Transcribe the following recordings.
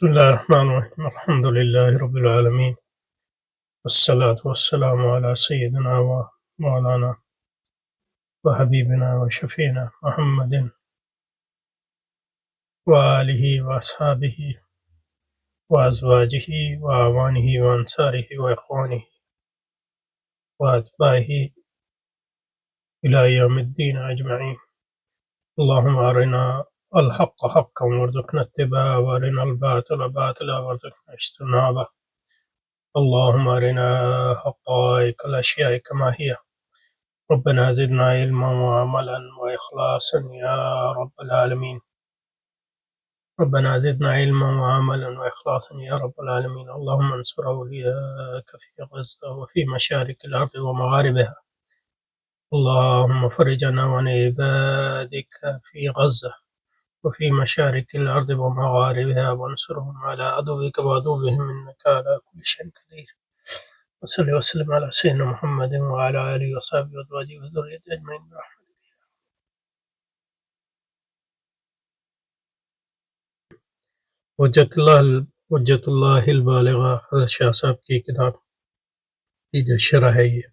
بسم الله الرحمن الرحيم الحمد لله رب العالمين والصلاة والسلام على سيدنا ومولانا وحبيبنا وشفينا محمد وآله وأصحابه وأزواجه وأعوانه وأنصاره وإخوانه وأتباعه إلى يوم الدين أجمعين. اللهم أرنا الحق حقا وارزقنا اتباعه وأرنا الباطل باطلا وارزقنا اجتنابه. اللهم أرنا حقائق الأشياء كما هي. ربنا زدنا علما وعملا وإخلاصا يا رب العالمين. ربنا زدنا علما وعملا وإخلاصا يا رب العالمين. اللهم انصر أولياءك في غزة وفي مشارق الأرض ومغاربها. اللهم فرجنا عن عبادك في غزة وفي مشارق الأرض ومغاربها وانصرهم على عدوك وعدوهم إنك على كل شيء قدير. وصلى وسلم على سيدنا محمد وعلى آله وصحبه وأزواجه وذريته أجمعين برحمتك. حجت اللہ البالغہ حضرت شاہ صاحب کی کتاب کی جو شرح ہے یہ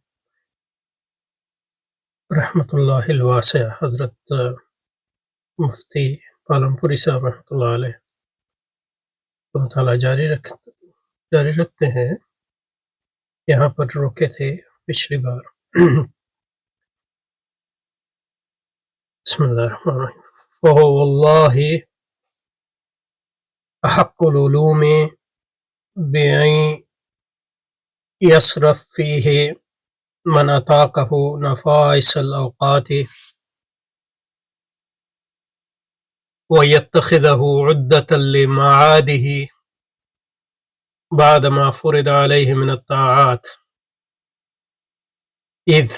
رحمت اللہ الواسع حضرت مفتی پالمپوری صاحب رحمۃ اللہ علیہ مطالعہ جاری رکھتے ہیں. یہاں پر روکے تھے پچھلی بار. بسم اللہ الرحمن الرحیم. فهو واللہ احق العلوم بأن يصرف فيه من أطاقه نفائس الأوقات ويتخذه عدة لمعاده بعد ما فرض عليه من الطاعات، إذ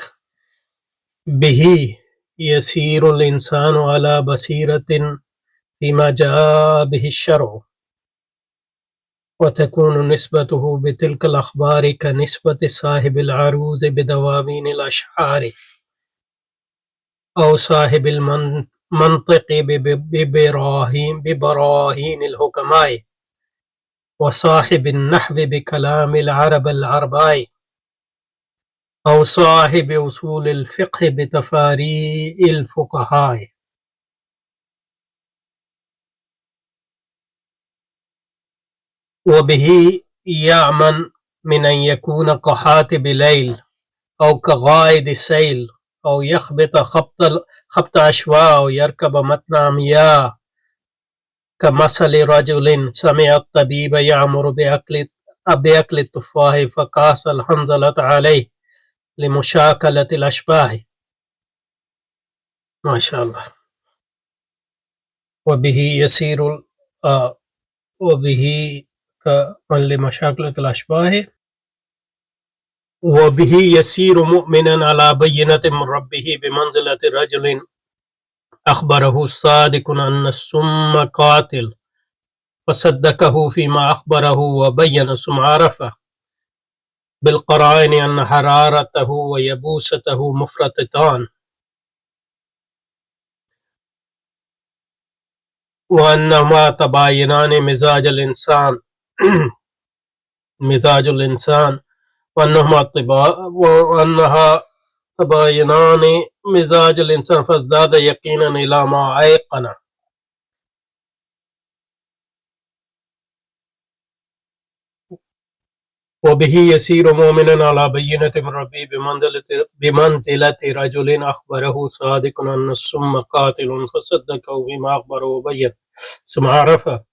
به يسير الإنسان على بصيرة فيما جاء به الشرع، وتكون نسبته بتلك الأخبار كنسبة صاحب العروض بدواوين الأشعار، أو صاحب المنطق ببراهين الحكماء، وصاحب النحو بكلام العرب العرباء، أو صاحب أصول الفقه بتفاريع الفقهاء. وبه يأمن من أن يكون كحاتب الليل أو كغائد السيل أو يخبط خبط أشواء أو يركب متن عمياء، كمثل رجل سمع الطبيب يأمر بأكل التفاح فقاس الحنظلة عليه لمشاكلة الأشباه. ما شاء الله. وبه لمشاكلة الأشباه. وبه يسير مؤمنا على بينة من ربه بمنزلة رجل أخبره الصادق أن السم قاتل فصدقه فيما أخبره وبين ثم عرفه بالقرائن أن حرارته ويبوسته مفرطتان، وأنهما تباينان مزاج الإنسان وأنها تباينان مزاج الإنسان فازداد يقينا إلى ما أيقن. وبه يسير مؤمنا على بينة من ربه بمنزلة رجل أخبره صادق أن السم قاتل فصدقه فيما أخبره وبين ثم عرفه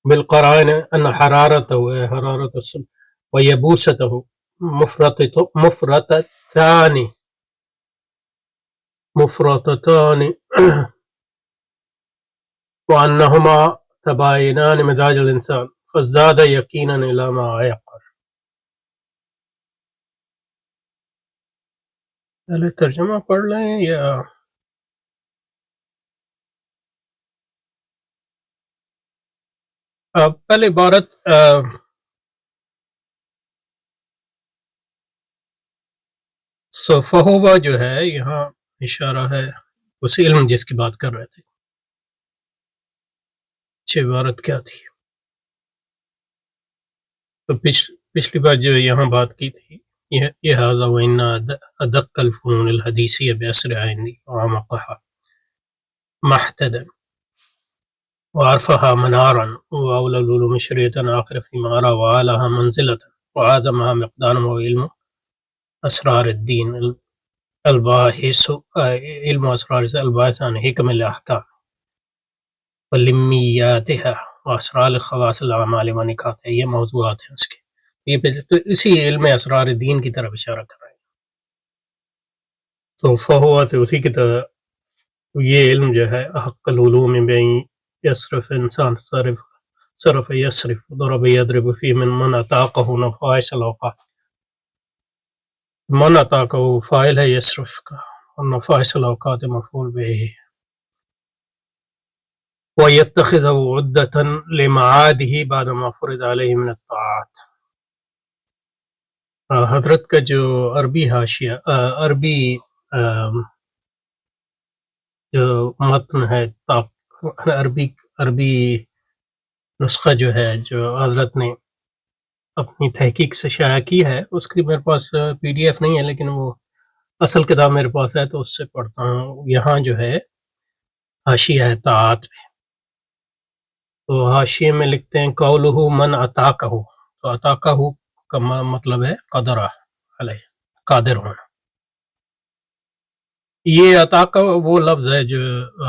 بالقرائن أن حرارته السم ويبوسته مفرطتان وأنهما تباينان مزاج الإنسان فازداد يقينا إلى ما أيقن. پہلے ترجمہ پڑھ لیں یا پہلے عبارت فہوا جو ہے یہاں اشارہ ہے اس علم جس کی بات کر رہے تھے. عبارت کیا تھی؟ تو پچھلی بار جو یہاں بات کی تھی یہ هذا وإن أدق الفنون الحديثية بأسرع عندي وأعمقها محتدا وأرفعها منارا وأولى العلوم شريعة آخر فيما أرى وأعلاها منزلة وأعظمها مقدارا وعلم أسرار الدين الباحث علم أسرار الباحث عن حكم الأحكام ولمیاتها واسرار الخواص الاعمال و نکات، یہ موضوعات ہیں اس کے، یہ تو اسی علم اسرار دین کی طرف اشارہ کر رہے ہیں۔ تو فہو سے اسی کی طرح یہ علم جو ہے حق العلوم بین یصرف انسان صرف یصرف ضرب یضرب فی من اتاقہ نفائس الاوقات، من اتاقہ فاعل ہے یصرف کا، اور نفائس الاوقات مفعول به ہے۔ وَيَتَّخِذَهُ عُدَّةً لِمَعَادِهِ بعد ما فرض علیہ من الطاعات۔ حضرت کا جو عربی حاشیہ عربی جو متن ہے، عربی نسخہ جو ہے جو حضرت نے اپنی تحقیق سے شائع کی ہے، اس کی میرے پاس پی ڈی ایف نہیں ہے، لیکن وہ اصل کتاب میرے پاس ہے تو اس سے پڑھتا ہوں۔ یہاں جو ہے حاشیہ ہے طاعات پہ، تو حاشیے میں لکھتے ہیں قولہ من اتاکہ، تو اتاکہ کا مطلب ہے قدر علیہ، قادر ہونا۔ یہ اتاکہ وہ لفظ ہے جو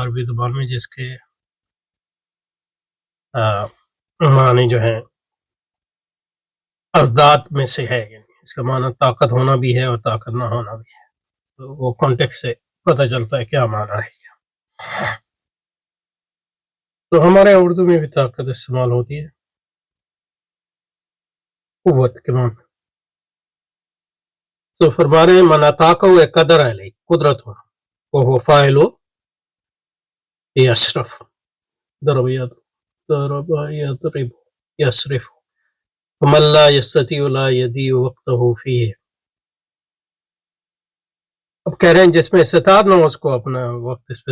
عربی زبان میں جس کے معنی جو ہیں ازداد میں سے ہے، یعنی اس کا معنی طاقت ہونا بھی ہے اور طاقت نہ ہونا بھی ہے، تو وہ کانٹیکس سے پتہ چلتا ہے کیا معنی ہے۔ تو ہمارے اردو میں بھی طاقت استعمال ہوتی ہے قوت کے معنی، تو فرما رہے ہیں من اتاکہ قدر علیہ، قدرت ہونا، وہ فاعل یشرف، ضرب یضرب یصرف، ومن لا یستطیع لا یضیع وقتہ فیہ۔ اب کہہ رہے ہیں جس میں استطاعت نہ ہو اس کو اپنا وقت اس پہ،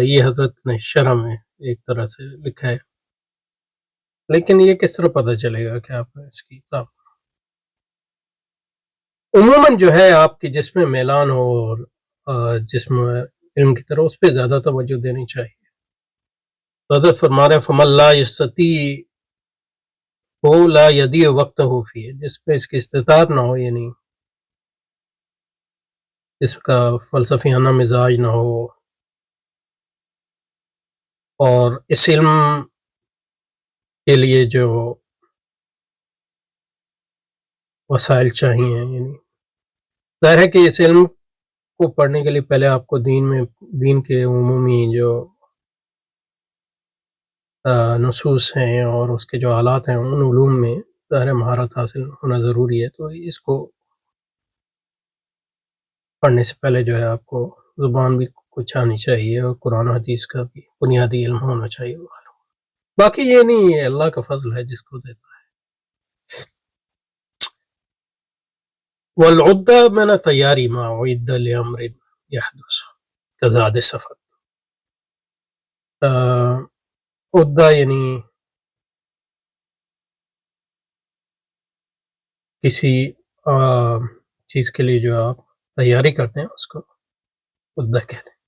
یہ حضرت نے شرح میں ایک طرح سے لکھا ہے، لیکن یہ کس طرح پتہ چلے گا کہ آپ اس کی طاقت؟ عموماً جو ہے آپ کی جس میں میلان ہو اور جسم علم کی طرف، اس پہ زیادہ توجہ دینی چاہیے۔ حضرت فرما رہے ہیں فمن لا یستطیع ہو لا یضیع وقتہ فیہ، جس پہ اس کی استطاعت نہ ہو، یعنی اس کا فلسفیانہ مزاج نہ ہو اور اس علم کے لیے جو وسائل چاہیے، یعنی ظاہر ہے کہ اس علم کو پڑھنے کے لیے پہلے آپ کو دین کے عمومی جو نصوص ہیں اور اس کے جو حالات ہیں ان علوم میں ظاہر مہارت حاصل ہونا ضروری ہے، تو اس کو پڑھنے سے پہلے جو ہے آپ کو زبان بھی کچھ آنی چاہیے اور قرآن حدیث کا بھی بنیادی علم ہونا چاہیے وغیرہ۔ باقی یہ نہیں ہے، اللہ کا فضل ہے جس کو دیتا ہے۔ والعدہ میں نے تیاری ما اعد لامر یحدث کزاد سفر، عدہ یعنی کسی چیز کے لیے جو آپ تیاری کرتے ہیں اس کو عدہ کہتے ہیں۔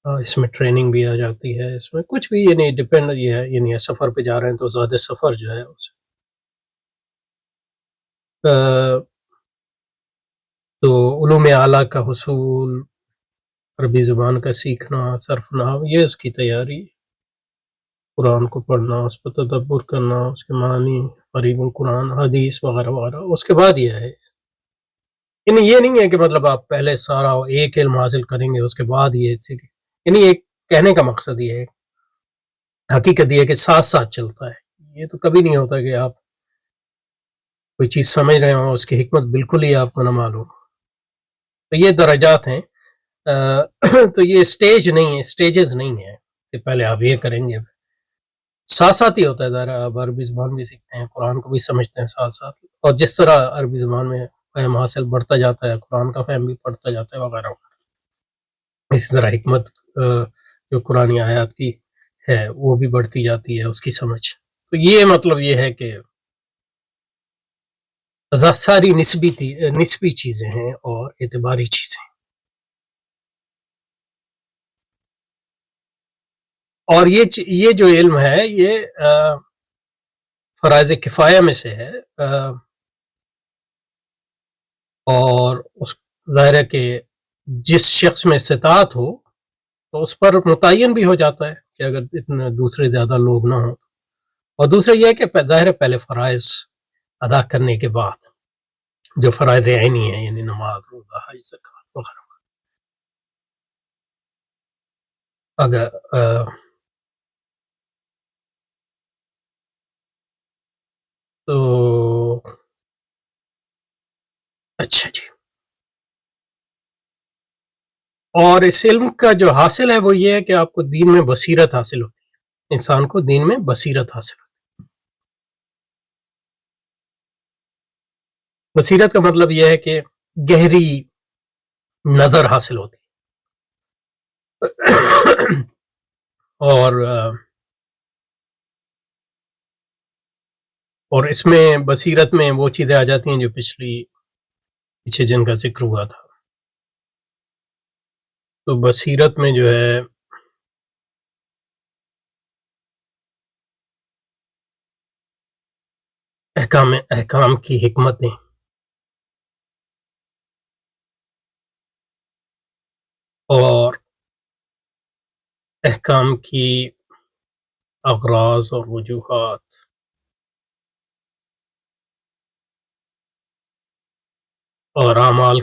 اس میں ٹریننگ بھی آ جاتی ہے، اس میں کچھ بھی، یعنی ڈپینڈ یہ ہے، یعنی سفر پہ جا رہے ہیں تو زیادہ سفر جو ہے اس تو علوم اعلیٰ کا حصول، عربی زبان کا سیکھنا، صرف نحو، یہ اس کی تیاری، قرآن کو پڑھنا، اس پر تدبر کرنا، اس کے معنی، قریب القرآن، حدیث وغیرہ وغیرہ، اس کے بعد یہ ہے۔ یعنی یہ نہیں ہے کہ مطلب آپ پہلے سارا ایک علم حاصل کریں گے اس کے بعد یہ، یعنی ایک کہنے کا مقصد یہ ہے، حقیقت یہ ہے کہ ساتھ ساتھ چلتا ہے۔ یہ تو کبھی نہیں ہوتا کہ آپ کوئی چیز سمجھ رہے ہوں اس کی حکمت بالکل ہی آپ کو نہ معلوم، تو یہ درجات ہیں، تو یہ سٹیج نہیں ہے، سٹیجز نہیں ہے کہ پہلے آپ یہ کریں گے، ساتھ ساتھ ہی ہوتا ہے۔ ذرا آپ عربی زبان بھی سیکھتے ہیں، قرآن کو بھی سمجھتے ہیں ساتھ ساتھ، اور جس طرح عربی زبان میں فہم حاصل بڑھتا جاتا ہے، قرآن کا فہم بھی بڑھتا جاتا ہے وغیرہ وغیرہ، اسی طرح حکمت جو قرآن آیات کی ہے وہ بھی بڑھتی جاتی ہے، اس کی سمجھ۔ تو یہ مطلب یہ ہے کہ ساری نسبی چیزیں ہیں اور اعتباری چیزیں ہیں. اور یہ جو علم ہے یہ فرائض کفایہ میں سے ہے، اور اس ظاہر ہے کہ جس شخص میں استطاعت ہو تو اس پر متعین بھی ہو جاتا ہے کہ اگر اتنے دوسرے زیادہ لوگ نہ ہوں. اور دوسرا یہ ہے کہ ظاہر ہے پہلے فرائض ادا کرنے کے بعد جو فرائض عینی ہیں، یعنی نماز، روزہ، حج، زکوٰۃ وغیرہ، اگر تو اچھا جی. اور اس علم کا جو حاصل ہے وہ یہ ہے کہ آپ کو دین میں بصیرت حاصل ہوتی ہے، انسان کو دین میں بصیرت حاصل ہوتی ہے. بصیرت کا مطلب یہ ہے کہ گہری نظر حاصل ہوتی ہے. اور اس میں بصیرت میں وہ چیزیں آ جاتی ہیں جو پیچھے جن کا ذکر ہوا تھا. تو بصیرت میں جو ہے احکام کی حکمتیں اور احکام کی اغراض اور وجوہات اور اعمال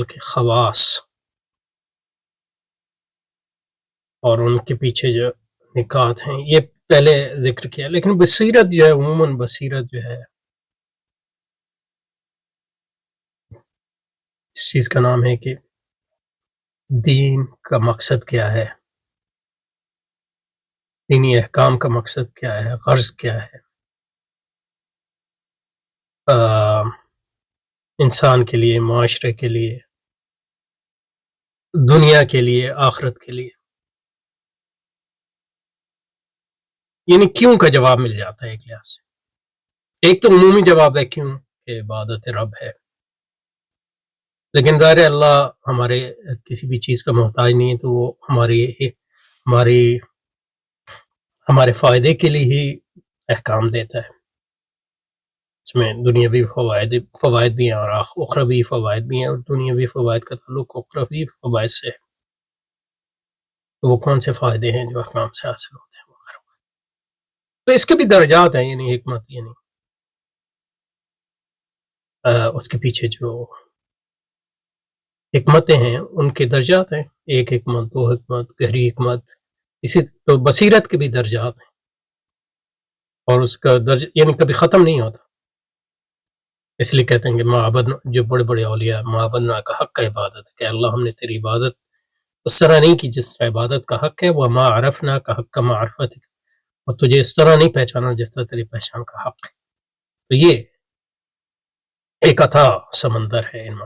کے خواص اور ان کے پیچھے جو نکات ہیں یہ پہلے ذکر کیا. لیکن بصیرت جو ہے عموماً بصیرت جو ہے اس چیز کا نام ہے کہ دین کا مقصد کیا ہے، دینی احکام کا مقصد کیا ہے، غرض کیا ہے، انسان کے لیے، معاشرے کے لیے، دنیا کے لیے، آخرت کے لیے. یعنی کیوں کا جواب مل جاتا ہے ایک لحاظ سے. ایک تو عمومی جواب ہے کیوں کہ عبادت رب ہے، لیکن ظاہر اللہ ہمارے کسی بھی چیز کا محتاج نہیں ہے، تو وہ ہمارے فائدے کے لیے ہی احکام دیتا ہے. اس میں دنیاوی فوائد بھی ہیں اور اخروی فوائد بھی ہیں، اور دنیاوی فوائد کا تعلق اخروی فوائد سے ہے. تو وہ کون سے فائدے ہیں جو احکام سے حاصل ہوتے ہیں وغیرہ. تو اس کے بھی درجات ہیں، یعنی حکمت، یعنی اس کے پیچھے جو حکمتیں ہیں ان کے درجات ہیں، ایک حکمت، دو حکمت، گہری حکمت. اسی تو بصیرت کے بھی درجات ہیں، اور اس کا یعنی کبھی ختم نہیں ہوتا. اس لیے کہتے ہیں کہ معبد جو بڑے بڑے اولیاء، معبدنا کا حق کا عبادت ہے، کہ اللہ ہم نے تیری عبادت اس طرح نہیں کی جس طرح عبادت کا حق ہے، وہ ما عرفنا کا حق کا معرفت ہے، اور تجھے اس طرح نہیں پہچانا جس طرح تیری پہچان کا حق ہے. تو یہ ایک اتھا سمندر ہے علم.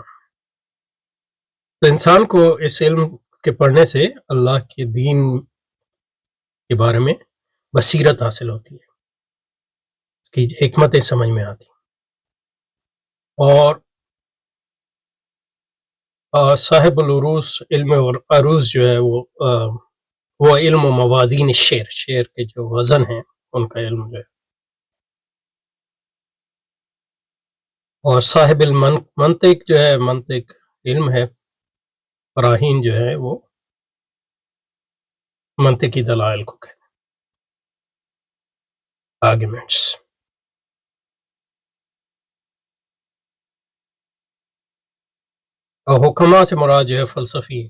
تو انسان کو اس علم کے پڑھنے سے اللہ کے دین کے بارے میں بصیرت حاصل ہوتی ہے، اس کی حکمتیں سمجھ میں آتی ہیں. اور صاحب العروض، علم عروض جو ہے وہ علم و موازین شعر کے جو وزن ہیں ان کا علم جو ہے. اور صاحب المنطق جو ہے، منطق علم ہے، براہین جو ہے وہ منطقی دلائل کو کہتے ہیں، آرگیومنٹس. اور حکما سے مراد جو ہے فلسفی.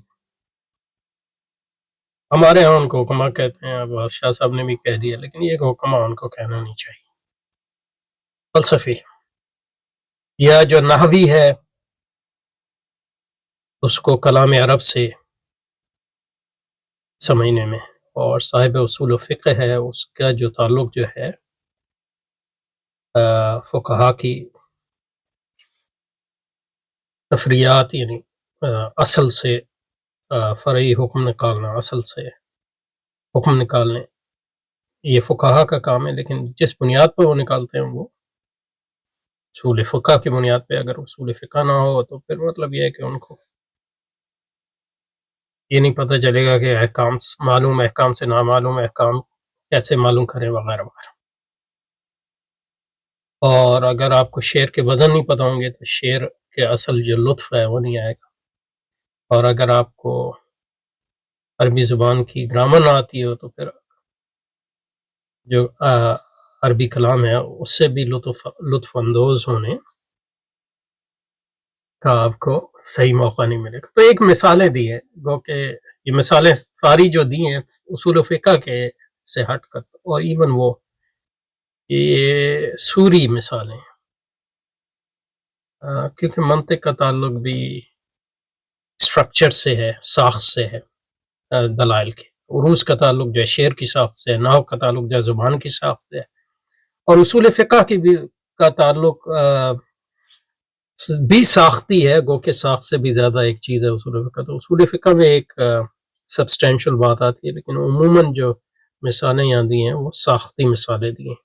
ہمارے ہاں ان کو حکما کہتے ہیں، اب شاہ صاحب نے بھی کہہ دیا، لیکن یہ حکما ان کو کہنا نہیں چاہیے. فلسفی یا جو نحوی ہے اس کو کلام عرب سے سمجھنے میں، اور صاحب اصول و فقہ ہے اس کا جو تعلق جو ہے فقہا کی تفریعات، یعنی اصل سے فرعی حکم نکالنا، اصل سے حکم نکالنے، یہ فقہا کا کام ہے. لیکن جس بنیاد پر وہ نکالتے ہیں وہ اصول فقہ کی بنیاد پہ. اگر اصول فقہ نہ ہو تو پھر مطلب یہ ہے کہ ان کو یہ نہیں پتہ چلے گا کہ احکام معلوم احکام سے نامعلوم احکام کیسے معلوم کریں وغیرہ وغیرہ. اور اگر آپ کو شعر کے وزن نہیں پتہ ہوں گے تو شعر کے اصل جو لطف ہے وہ نہیں آئے گا. اور اگر آپ کو عربی زبان کی گرامر نہ آتی ہو تو پھر جو عربی کلام ہے اس سے بھی لطف اندوز ہونے کا آپ کو صحیح موقع نہیں ملے گا. تو ایک مثالیں دی ہیں گو کہ یہ مثالیں ساری جو دی ہیں اصول فقہ کے سے ہٹ کر اور ایون وہ یہ سوری مثالیں ہیں کیونکہ منطق کا تعلق بھی اسٹرکچر سے ہے ساخت سے ہے دلائل کے. عروض کا تعلق جو ہے شعر کی ساخت سے ہے. نحو کا تعلق جو ہے زبان کی ساخت سے ہے. اور اصول فقہ کی بھی کا تعلق بھی ساختی ہے گو کہ ساخت سے بھی زیادہ ایک چیز ہے اصول فقہ. تو اصول فقہ میں ایک سبسٹینشل بات آتی ہے لیکن عموماً جو مثالیں یہاں دی ہیں وہ ساختی مثالیں دی ہیں.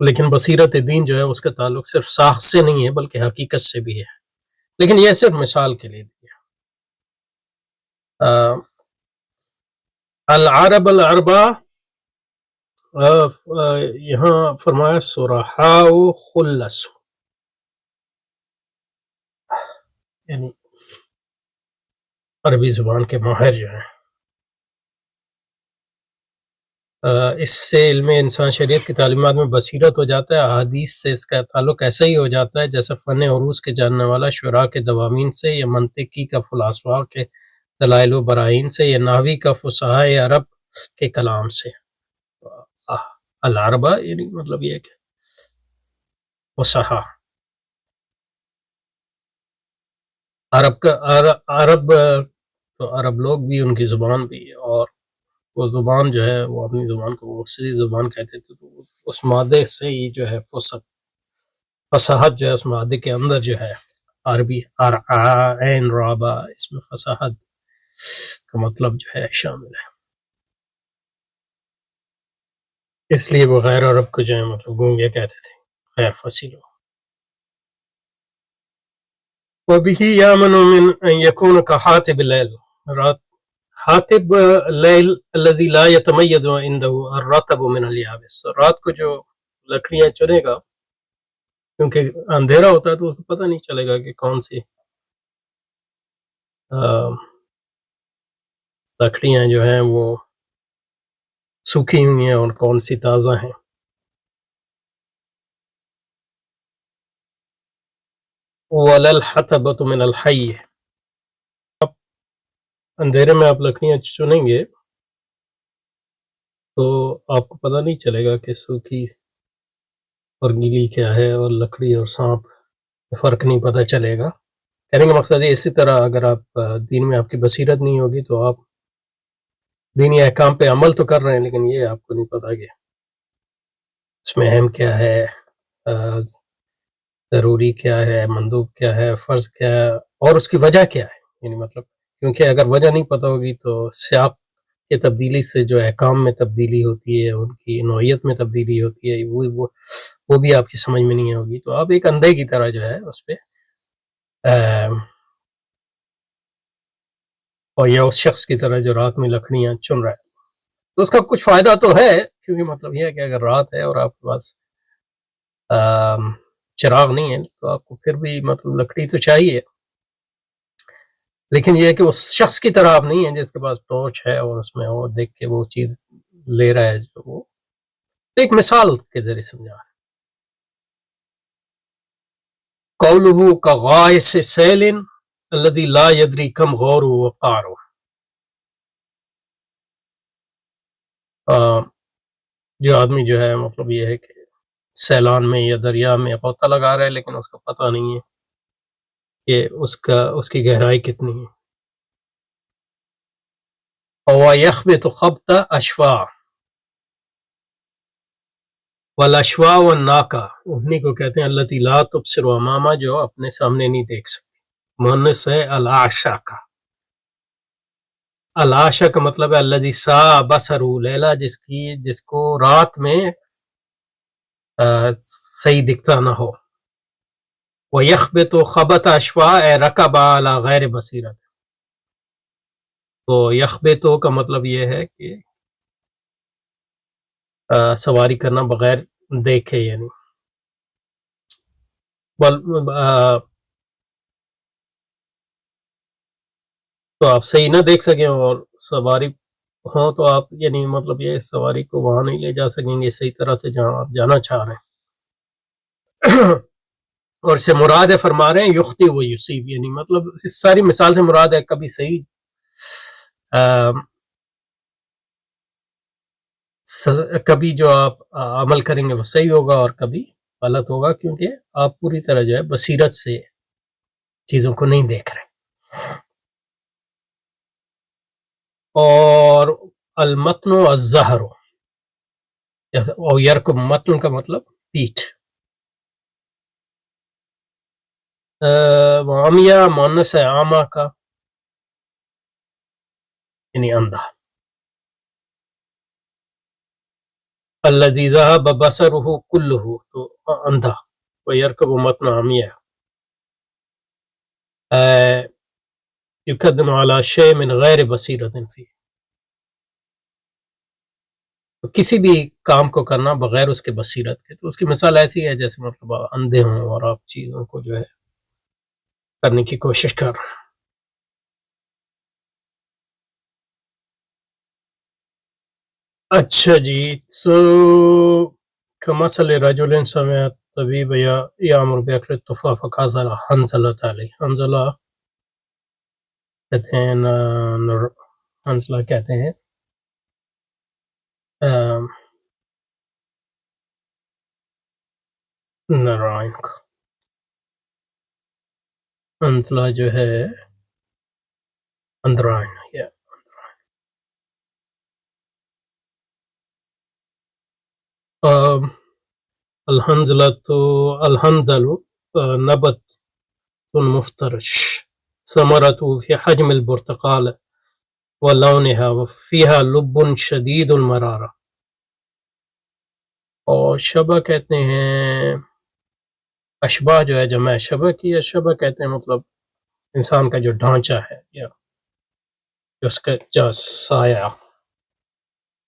لیکن بصیرت دین جو ہے اس کا تعلق صرف ساخت سے نہیں ہے بلکہ حقیقت سے بھی ہے. لیکن یہ صرف مثال کے لیے دی ہے. العرب الاربع یہاں فرمایا صرحاء خلص یعنی عربی زبان کے ماہر جو ہیں. اس سے علم انسان شریعت کی تعلیمات میں بصیرت ہو جاتا ہے. احادیث سے اس کا تعلق ایسا ہی ہو جاتا ہے جیسے فن عروض کے جاننے والا شعراء کے دواوین سے یا منطقی کا فلاسفہ کے دلائل و براہین سے یا نحوی کا فصحاء عرب کے کلام سے. العربہ یعنی مطلب یہ کہ فصحاء عرب تو عرب لوگ بھی ان کی زبان بھی اور وہ زبان جو ہے وہ اپنی زبان کو مفصلی زبان کہتے تھے. تو اس مادے سے ہی جو ہے فصاحت جو ہے اس مادے کے اندر جو ہے عربی عین رابع اس میں فصاحت کا مطلب جو ہے شامل ہے. اس لیے وہ غیر عرب کو جو ہے مطلب گونگے کہتے تھے غیر فصیح لوگ. وَبِهِ يَأْمَنُ مِنْ أَنْ يَكُونَ كَحَاتِبِ اللَّيْلِ رات حاتب لیل الذي لا يتميز عنده الرطب من اليابس. رات کو جو لکڑیاں چنے گا کیونکہ اندھیرا ہوتا ہے تو اس کو پتہ نہیں چلے گا کہ کون سی لکڑیاں جو ہیں وہ سوکھی ہوئی ہیں اور کون سی تازہ ہیں. وَلَا الْحَطَبَةُ مِنَ الْحَيِّ. اندھیرے میں آپ لکڑیاں چنیں گے تو آپ کو پتہ نہیں چلے گا کہ سوکھی اور گیلی کیا ہے اور لکڑی اور سانپ فرق نہیں پتہ چلے گا. کہنے کا مقصد ہے اسی طرح اگر آپ دین میں آپ کی بصیرت نہیں ہوگی تو آپ دینی احکام پہ عمل تو کر رہے ہیں لیکن یہ آپ کو نہیں پتہ کہ اس میں اہم کیا ہے ضروری کیا ہے مندوب کیا ہے فرض کیا ہے اور اس کی وجہ کیا ہے. یعنی مطلب کیونکہ اگر وجہ نہیں پتہ ہوگی تو سیاق کے تبدیلی سے جو احکام میں تبدیلی ہوتی ہے ان کی نوعیت میں تبدیلی ہوتی ہے وہ بھی آپ کی سمجھ میں نہیں ہوگی. تو آپ ایک اندھے کی طرح جو ہے اس پہ اور یہ اس شخص کی طرح جو رات میں لکڑیاں چن رہا ہے تو اس کا کچھ فائدہ تو ہے کیونکہ مطلب یہ ہے کہ اگر رات ہے اور آپ کے پاس چراغ نہیں ہے تو آپ کو پھر بھی مطلب لکڑی تو چاہیے لیکن یہ ہے کہ اس شخص کی طرح آپ نہیں ہیں جس کے پاس ٹارچ ہے اور اس میں وہ دیکھ کے وہ چیز لے رہا ہے جو وہ ایک مثال کے ذریعے سمجھا ہے. قولہ کغائص سیل الذی لا یدری کم غور وقار. جو آدمی جو ہے مطلب یہ ہے کہ سیلان میں یا دریا میں غوطہ لگا رہا ہے لیکن اس کو پتہ نہیں ہے کہ اس کی گہرائی کتنی ہے. اور یخبط خبط اشفاء والاشواء والناقہ انہی کو کہتے ہیں التي لا تبصر امامہ جو اپنے سامنے نہیں دیکھ سکتی. مؤنث ہے العاشا کا. العاشا کا مطلب ہے الذي ساء بصره لیلا جس کو رات میں صحیح دکھتا نہ ہو. وَيَخْبِطُ خَبَطَ أَشْفَاءَ رَكَبَ عَلَى غَيْرِ بَصِيرَةٍ. تو یخبطو کا مطلب یہ ہے کہ سواری کرنا بغیر دیکھے، یعنی تو آپ صحیح نہ دیکھ سکیں اور سواری ہوں تو آپ یعنی مطلب یہ سواری کو وہاں نہیں لے جا سکیں گے صحیح طرح سے جہاں آپ جانا چاہ رہے ہیں. اور سے مراد ہے فرما رہے ہیں یختی و یصیب، یعنی مطلب اس ساری مثال سے مراد ہے کبھی صحیح کبھی جو آپ عمل کریں گے وہ صحیح ہوگا اور کبھی غلط ہوگا، کیونکہ آپ پوری طرح جو ہے بصیرت سے چیزوں کو نہیں دیکھ رہے. اور المتن و الزہر، اور یرکب متن کا مطلب پیٹھ. عامیہ مؤنث ہے عامہ کا، یعنی اندھا. الذی ذہب بصرہ کلہ، تو اندھا. ویرکب متن عامیہ یقدم علی شیء من غیر بصیرۃ فیہ، تو کسی بھی کام کو کرنا بغیر اس کے بصیرت کے. تو اس کی مثال ایسی ہے جیسے مطلب اندھے ہوں اور آپ چیزوں کو جو ہے کرنے کی کوشش کر رہے ہیں. اچھا جی، کمثل رجل سمع الطبیب یامر باکل التفاح فقاتل حنظلۃ علیہ. حنظلہ کہتے ہیں حنظلہ کہتے ہیں نارائن کا. حنظلہ جو ہے اندرائن یا الحنظل نبت مفترش ثمرته في حجم البرتقال ولونها وفيها لب شدید المرارہ. اور شبہ کہتے ہیں اشباہ جو ہے جمع شبہ کی. شبہ کہتے ہیں مطلب انسان کا جو ڈھانچہ ہے یا اس کا جو سایہ،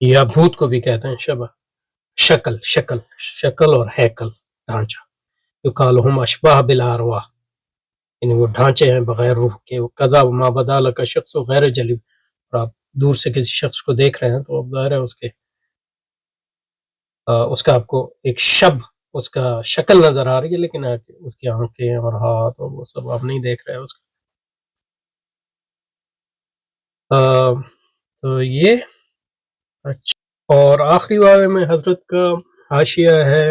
یا بھوت کو بھی کہتے ہیں شبہ. شکل اور ہیکل ڈھانچہ. یقالہم اشباہ بلا ارواح، یعنی وہ ڈھانچے ہیں بغیر روح کے. وہ قضا ما بدا لک شخص غیر جلی، اور آپ دور سے کسی شخص کو دیکھ رہے ہیں تو اب ظاہر ہے اس کا آپ کو ایک اس کا شکل نظر آ رہی ہے، لیکن اس کی آنکھیں اور ہاتھ اور وہ سب آپ نہیں دیکھ رہے اس کا. تو یہ اچھا. اور آخری واقعے میں حضرت کا حاشیہ ہے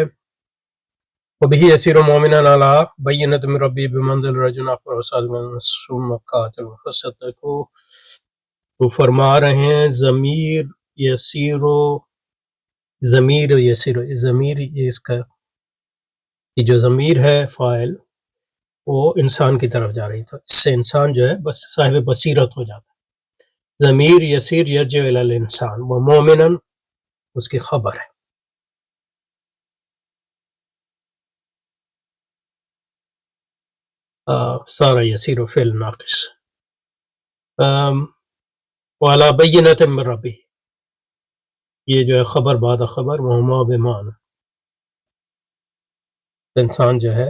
وَبِهِ يَسِيرُ مُؤْمِنًا عَلَىٰ بَيِّنَةٍ مِّن رَّبِّهِ بِمَنزِلِ رَجُلٍ أَخْبَرَ صَادِقًا ثُمَّ قَاتَلَ فَصَدَّقُوا. تو فرما رہے ہیں ضمیر یسیر ضمیر یہ اس کا یہ جو ضمیر ہے فاعل وہ انسان کی طرف جا رہی، تو اس سے انسان جو ہے بس صاحب بصیرت ہو جاتا ہے. ضمیر یسیر یرجع الی الانسان و مومنن اس کی خبر ہے. سارا یسیر فعل ناقص. وعلی بینۃ من ربہ، یہ جو ہے خبر بعد خبر وہما بمان، انسان جو ہے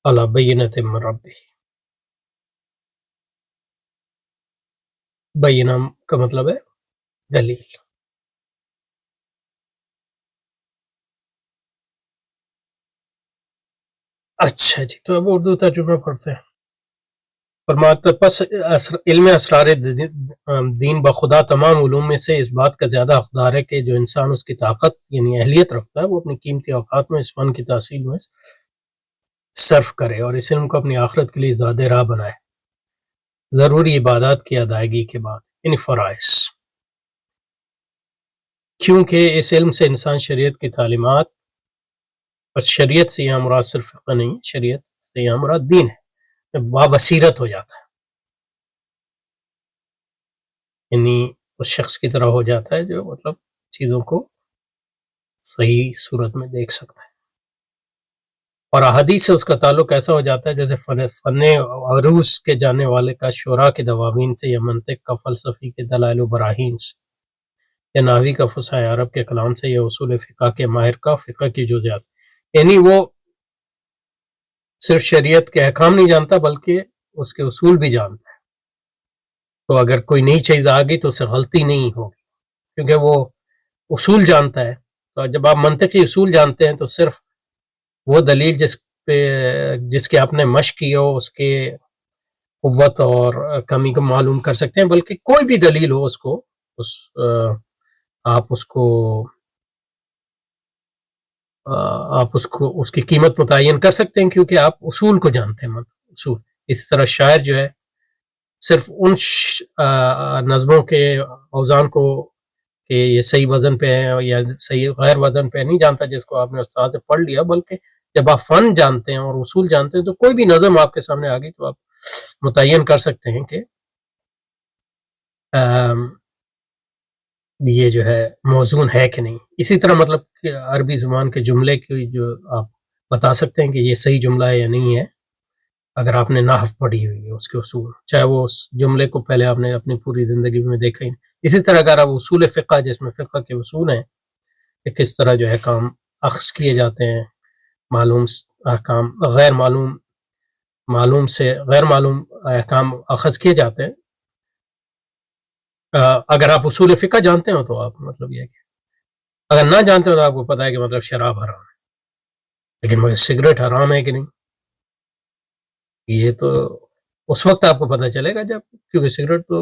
علی بینۃ من ربہ. بینہ کا مطلب ہے دلیل. اچھا جی، تو اب اردو ترجمہ پڑھتے ہیں. فرماتا پس علم اسرار دین بخدا تمام علوم میں سے اس بات کا زیادہ حقدار ہے کہ جو انسان اس کی طاقت یعنی اہلیت رکھتا ہے وہ اپنی قیمتی اوقات میں اس فن کی تحصیل میں صرف کرے اور اس علم کو اپنی آخرت کے لیے زیادہ راہ بنائے، ضروری عبادات کی ادائیگی کے بعد یعنی فرائض. کیونکہ اس علم سے انسان شریعت کی تعلیمات، اور شریعت سے یہاں مراد صرف فقہ نہیں، شریعت سے یہاں مراد دین ہے، بابصیرت ہو جاتا ہے. یعنی اس شخص کی طرح ہو جاتا ہے جو مطلب چیزوں کو صحیح صورت میں دیکھ سکتا ہے، اور احادیث سے اس کا تعلق ایسا ہو جاتا ہے جیسے فن عروس کے جانے والے کا شعراء کے دواوین سے، یا منطق کا فلسفی کے دلائل و براہین سے، یا نحوی کا فصحائے عرب کے کلام سے، یا اصول فقہ کے ماہر کا فقہ کی جزیات سے۔ یعنی وہ صرف شریعت کے احکام نہیں جانتا بلکہ اس کے اصول بھی جانتا ہے، تو اگر کوئی نئی چیز آ گئی تو اسے غلطی نہیں ہوگی کیونکہ وہ اصول جانتا ہے۔ تو جب آپ منطقی اصول جانتے ہیں تو صرف وہ دلیل جس کے آپ نے مشق کی ہو اس کے قوت اور کمی کو معلوم کر سکتے ہیں، بلکہ کوئی بھی دلیل ہو آپ اس کی قیمت متعین کر سکتے ہیں کیونکہ آپ اصول کو جانتے ہیں۔ اصول اس طرح شاعر جو ہے صرف ان نظموں کے اوزان کو کہ یہ صحیح وزن پہ ہے یا صحیح غیر وزن پہ نہیں جانتا جس کو آپ نے استاد سے پڑھ لیا، بلکہ جب آپ فن جانتے ہیں اور اصول جانتے ہیں تو کوئی بھی نظم آپ کے سامنے آ گئی تو آپ متعین کر سکتے ہیں کہ یہ جو ہے موزون ہے کہ نہیں۔ اسی طرح مطلب کہ عربی زبان کے جملے کی جو آپ بتا سکتے ہیں کہ یہ صحیح جملہ ہے یا نہیں ہے اگر آپ نے نحو پڑھی ہوئی ہے، اس کے اصول، چاہے وہ اس جملے کو پہلے آپ نے اپنی پوری زندگی میں دیکھا ہی نہیں۔ اسی طرح اگر آپ اصول فقہ جس میں فقہ کے اصول ہیں کہ کس طرح جو ہے کام اخذ کیے جاتے ہیں، معلوم احکام غیر معلوم سے غیر معلوم احکام اخذ کیے جاتے ہیں، اگر آپ اصول فقہ جانتے ہو تو آپ مطلب یہ کہ اگر نہ جانتے ہو تو آپ کو پتا ہے کہ مطلب شراب حرام ہے، لیکن مگر سگریٹ حرام ہے کہ نہیں یہ تو اس وقت آپ کو پتہ چلے گا جب، کیونکہ سگریٹ تو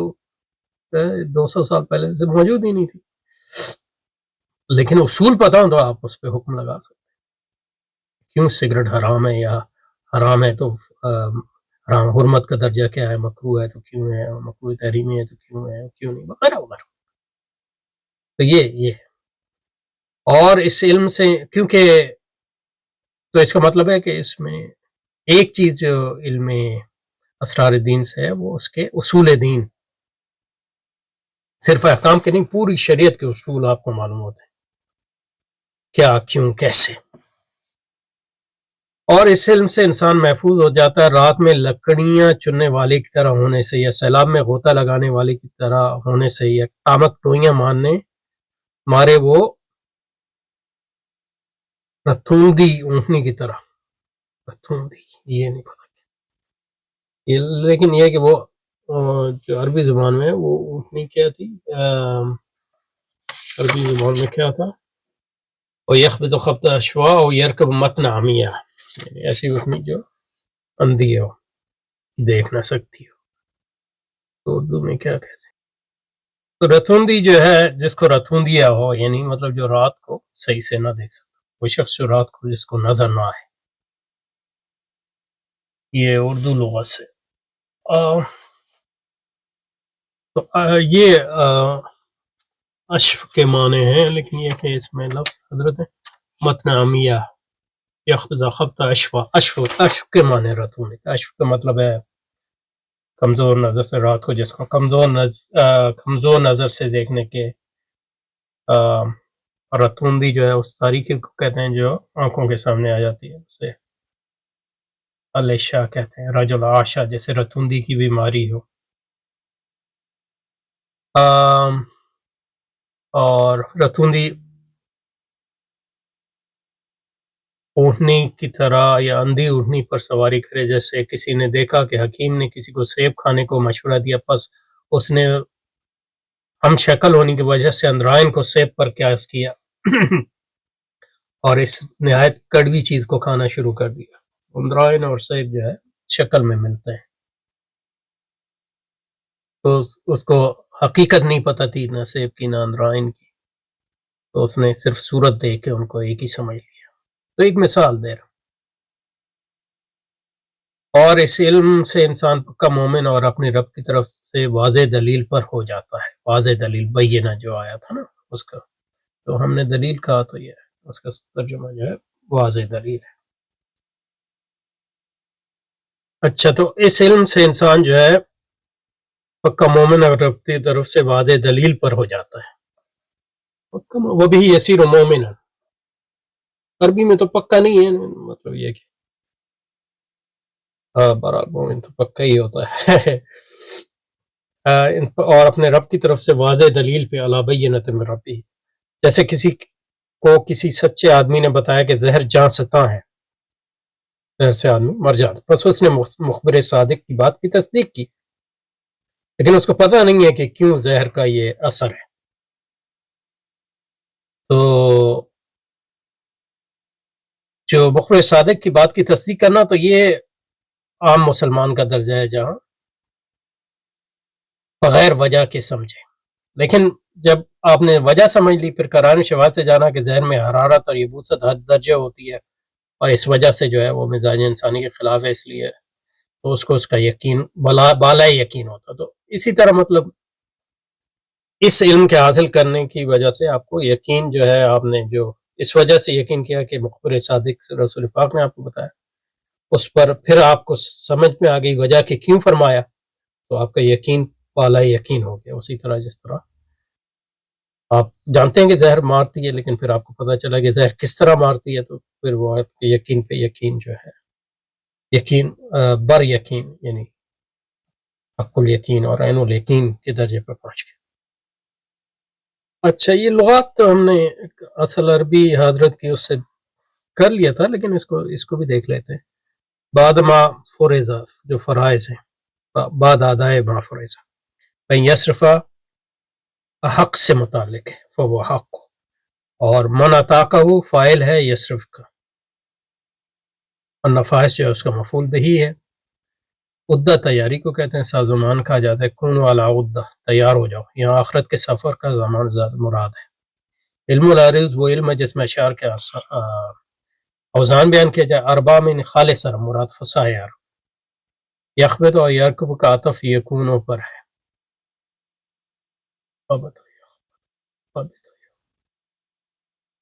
200 سال پہلے سے موجود ہی نہیں تھی، لیکن اصول پتہ ہو تو آپ اس پہ حکم لگا سکتے ہیں کیوں سگریٹ حرام ہے، یا حرام ہے تو حرام حرمت کا درجہ کیا ہے، مکروہ ہے تو کیوں ہے، مکروہ تحریمی ہے تو کیوں ہے، کیوں نہیں، وغیرہ وغیرہ۔ تو یہ اور اس علم سے کیونکہ تو اس کا مطلب ہے کہ اس میں ایک چیز جو علم اسرار دین سے ہے وہ اس کے اصول دین، صرف احکام کے نہیں، پوری شریعت کے اصول آپ کو معلوم ہوتے ہیں، کیا کیوں کیسے۔ اور اس علم سے انسان محفوظ ہو جاتا ہے رات میں لکڑیاں چننے والے کی طرح ہونے سے، یا سیلاب میں غوطہ لگانے والے کی طرح ہونے سے، یا ٹامک ٹوئیاں مارے وہ رتھوندی اونٹنی کی طرح۔ رتھوندی یہ نہیں پتا، لیکن یہ کہ وہ جو عربی زبان میں وہ اونٹنی کیا تھی، عربی زبان میں کیا تھا، وَيَخْبِطُ خَبْطَ أَشْوَاءَ وَيَرْكَبُ مَتْنَ عَمِيَّةٍ، یعنی ایسی اونٹنی جو اندھی ہو، دیکھ نہ سکتی ہو، تو اردو میں کیا کہتے ہیں۔ تو رتھوندی جو ہے جس کو رتھوندیا ہو، یعنی مطلب جو رات کو صحیح سے نہ دیکھ سکتا، وہ شخص جو رات کو جس کو نظر نہ آئے، یہ اردو لغت سے۔ تو یہ اشف کے معنی ہیں، لیکن یہ کہ اس میں لفظ حضرت متن عمیہ یخبط خبط اشفا، اشف کے معنی رتھوندی، اشف کا مطلب ہے کمزور نظر سے، رات کو جس کو کمزور نظر سے دیکھنے کے، رتھوندی جو ہے اس تاریکی کو کہتے ہیں جو آنکھوں کے سامنے آ جاتی ہے، اسے علیشا کہتے ہیں، رجل عاشا جیسے رتھوندی کی بیماری ہو۔ اور رتھوندی اونٹنی کی طرح یا اندھی اونٹنی پر سواری کرے، جیسے کسی نے دیکھا کہ حکیم نے کسی کو سیب کھانے کو مشورہ دیا، پس اس نے ہم شکل ہونے کی وجہ سے اندرائن کو سیب پر قیاس کیا اور اس نہایت کڑوی چیز کو کھانا شروع کر دیا۔ اندرائن اور سیب جو ہے شکل میں ملتے ہیں، تو اس کو حقیقت نہیں پتہ تھی، نہ سیب کی نہ اندرائن کی، تو اس نے صرف صورت دیکھ کے ان کو ایک ہی سمجھ لیا۔ تو ایک مثال دے رہا ہوں۔ اور اس علم سے انسان پکا مومن اور اپنے رب کی طرف سے واضح دلیل پر ہو جاتا ہے۔ واضح دلیل بینہ جو آیا تھا نا اس کا، تو ہم نے دلیل کہا تو یہ اس کا ترجمہ جو ہے واضح دلیل ہے۔ اچھا، تو اس علم سے انسان جو ہے پکا مومن اور رب کی طرف سے واضح دلیل پر ہو جاتا ہے، وہ بھی یسیر مومن ہے، عربی میں تو پکا نہیں ہے، مطلب یہ کہ برحال مومن تو پکا ہی ہوتا ہے اور اپنے رب کی طرف سے واضح دلیل پہ علی بینۃ من ربہ، جیسے کسی کو کسی سچے آدمی نے بتایا کہ زہر جاں ستاں ہے، زہر سے آدمی مر جاتا، بس اس نے مخبر صادق کی بات کی تصدیق کی، لیکن اس کو پتہ نہیں ہے کہ کیوں زہر کا یہ اثر ہے۔ تو جو مخبر صادق کی بات کی تصدیق کرنا تو یہ عام مسلمان کا درجہ ہے، جہاں بغیر وجہ کے سمجھے، لیکن جب آپ نے وجہ سمجھ لی، پھر قرآن شواہد سے جانا کہ زہر میں حرارت اور یبوست حد درجہ ہوتی ہے، اور اس وجہ سے جو ہے وہ مزاج انسانی کے خلاف ہے، اس لیے تو اس کو اس کا یقین بالا یقین ہوتا۔ تو اسی طرح مطلب اس علم کے حاصل کرنے کی وجہ سے آپ کو یقین جو ہے، آپ نے جو اس وجہ سے یقین کیا کہ مخبر صادق رسول پاک نے آپ کو بتایا، اس پر پھر آپ کو سمجھ میں آ گئی وجہ کہ کیوں فرمایا، تو آپ کا یقین بالا یقین ہو گیا۔ اسی طرح جس طرح آپ جانتے ہیں کہ زہر مارتی ہے، لیکن پھر آپ کو پتہ چلا کہ زہر کس طرح مارتی ہے، تو پھر وہ آپ کے یقین پہ یقین جو ہے، یقین بر یقین، یعنی حق الیقین اور عین الیقین کے درجے پہ پہنچ گئے۔ اچھا، یہ لغات تو ہم نے اصل عربی حضرت کی اس سے کر لیا تھا، لیکن اس کو بھی دیکھ لیتے ہیں۔ بعد ما فرضہ، جو فرائض ہیں، بعد ادائے ما فرضہ، کہیں یصرفہ حق سے متعلق ہے، فوہ حق، اور من عطا کا وہ فائل ہے یصرف کا، اور نفائس جو ہے اس کا مفعول بہی ہے۔ عدہ تیاری کو کہتے ہیں، سازومان کہا جاتا ہے، کون والا عدہ، تیار ہو جاؤ، یہاں آخرت کے سفر کا زمان مراد ہے۔ علم العارض وہ علم ہے جس میں اشعار کے اوزان بیان کیا جائے۔ اربع من خالص مراد فصاحت، یخبط اور یرکب کا عطف یکونوں پر ہے۔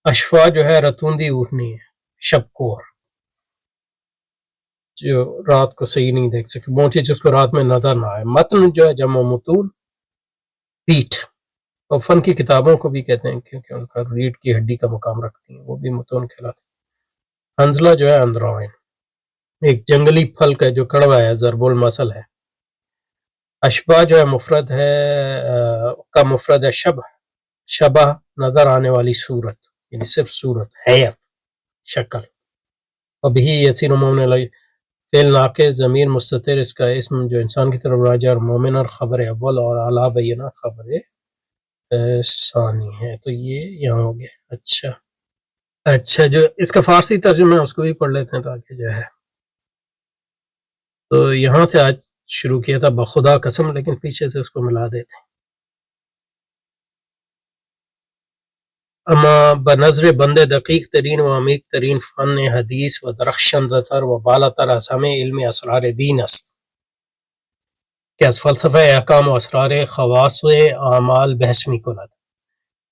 اشفا جو ہے رتوندی اٹھنی ہے، شب کور، جو رات کو صحیح نہیں دیکھ سکتے، موٹی جس کو رات میں نظر نہ آئے۔ متن جو ہے جمع متون، پیٹھ، اور فن کی کتابوں کو بھی کہتے ہیں کیونکہ ان کا ریڑھ کی ہڈی کا مقام رکھتی ہیں، وہ بھی متون کہلاتے ہیں۔ حنظلہ جو ہے اندروین، ایک جنگلی پھل کا جو کڑوا ہے، ضرب المثل ہے۔ اشباہ جو ہے مفرد ہے، کا مفرد ہے شبہ، شبہ نظر آنے والی صورت، یعنی صرف صورت، حیت، شکل۔ ابھی یسیر مومن علیہ فعل ناقص ضمیر مستتر، اس کا اسم جو انسان کی طرف راجع، اور مومن اور خبر اول، اور اعلیٰ بینہ خبر ثانی ہے۔ تو یہ یہاں ہو گیا۔ اچھا، جو اس کا فارسی ترجمہ ہے اس کو بھی پڑھ لیتے ہیں تاکہ جو ہے، تو یہاں سے آج شروع کیا تھا بخدا قسم، لیکن پیچھے سے اس کو ملا دیتے ہیں۔ اما بنظر بند دقیق ترین و عمیق ترین فن حدیث و درخشندہ تر و بالا تر از ہمیں علم اسرار دین است کہ از فلسفہ احکام و اسرار خواص و اعمال بحث می کند۔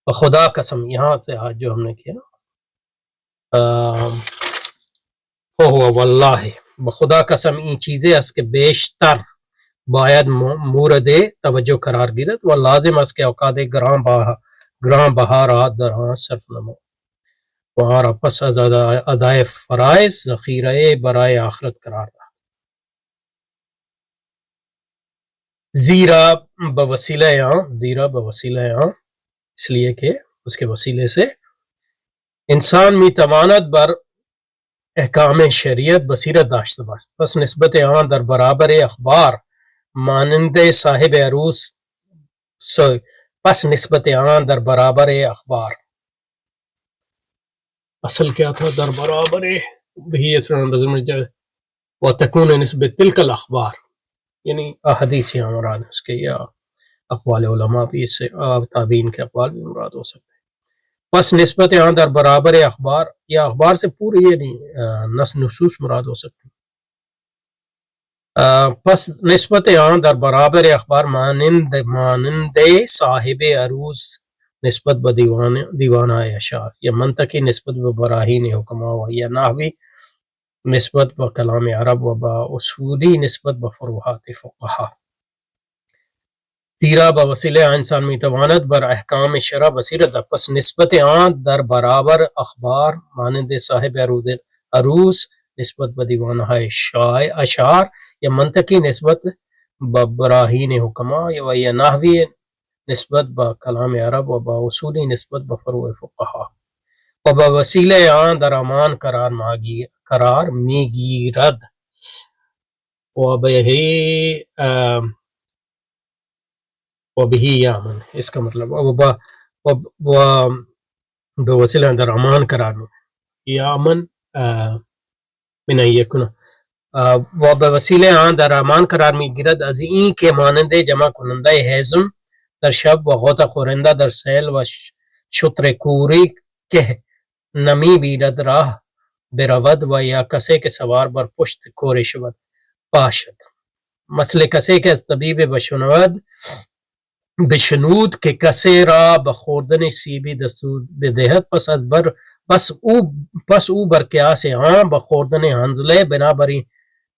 بخدا قسم، یہاں سے آج جو ہم نے کیا نا، فہو واللہ، بخدا قسم این چیزیں اس کے بیشتر باید مورد توجہ قرار گیرد و لازم اس کے اوقات گران بہارات در آن صرف نمو وہاں پس از ادائے فرائض ذخیرہ برائے آخرت قرار داد، زیرا بوسیلہ اس لیے کہ اس کے وسیلے سے انسان می تواند بر احکام شریعت بصیرت داشته باشد، پس نسبت آن در برابر اخبار مانند صاحب عروس پس نسبت آن در برابر اخبار، اصل کیا تھا؟ در برابر بھی و تکون نسبت تلک الاخبار، یعنی احادیث یہاں مراد ہے اس کے، یا اقوال علماء بھی اس سے، تابعین کے اقوال بھی مراد ہو سکتے ہیں۔ پس نسبت یہاں در برابر اخبار، یا اخبار سے پوری یہ نہیں، نصوص مراد ہو سکتی۔ پس نسبت یہاں در برابر اخبار مانند صاحب عروض نسبت ب دیوانہ اشعار، یا منطقی نسبت ب براہین حکمہ، یا نحوی نسبت ب کلام عرب، و با اصولی نسبت ب فروحات فقہا۔ زیرا بوسیله انسان میتواند بر احکام شرع بصیرت دارد. پس نسبت آن در برابر اخبار مانند صاحب عروس نسبت به دیوانه های اشعار یا منطقی نسبت به براهین حکما یا نحوی نسبت به کلام عرب و با اصولی نسبت به فروع فقها و به وسیله آن در امان قرار میگیرد و به یامن. اس کا مطلب به وسیله در امان قرار یامن من یکن و به وسیله آن در امان قرار میگیرد از این که مانند جمع کننده هیزم در شب و غوطه خورنده در سیل و شتر کوری که نمی بیند راه برود و یا کسی که سوار بر پشت کوری شود باشد. مثل کسی که از طبیب بشنود که کسی را به خوردن سیبی دستور بدهد پس او بر قیاس عام به خوردن حنظله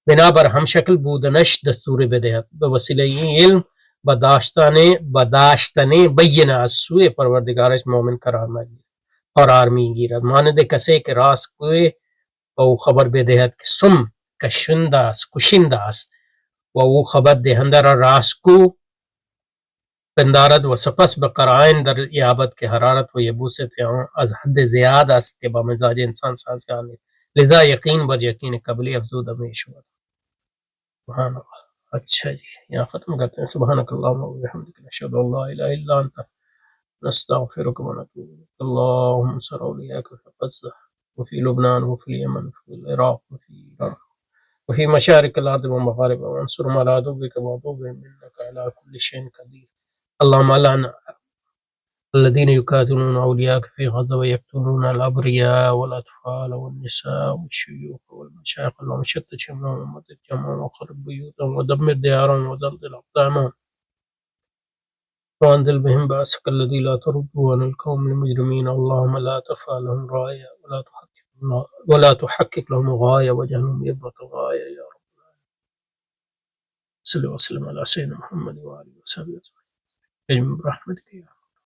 بنابر همشکل بودنش دستور بدهد. به وسیله این علم به داشتن بینه از سوی پروردگارش مومن قرار میگیرد. مانند کسی که راست گوی و او خبر بدهد که سم کشنده است و او خبر دهنده را راستگو پندارد و سپس به قرائن در یابد که حرارت و یبوست آن از حد زیاد است که با مزاج انسان سازگار نیست، لذا یقین بر یقین قبلی افزوده می شود. سبحان اللہ. اچھا جی یہاں ختم کرتے ہیں. سبحانک اللہم و بحمدک نشہد ان لا الہ الا انت نستغفرک و نتوب الیک. اللہم صل اولیاءک فی غزہ وفی لبنان وفی الیمن وفی العراق وفی ایران وفی مشارق الارض ومغاربها وانصر على عدوك وعدوهم انك على كل شيء قدير. اللهم لعن الذين يقاتلون أولياءك في غزة ويقتلون الأبرياء والأطفال والنساء والشيوخ والمشايخ اللهم شتت شملهم ومدد جمعهم وخرب بيوتهم ودمر ديارهم وزلزل أقدامهم وأنزل بهم بأسك الذي لا ترد عن القوم المجرمين. اللهم لا ترفع لهم راية ولا تحقق لهم غاية وجهلهم يبرة غاية يا رب العالمين. صلى الله وسلم على سيدنا محمد وآله وصحبه أجمعين برحمتك يا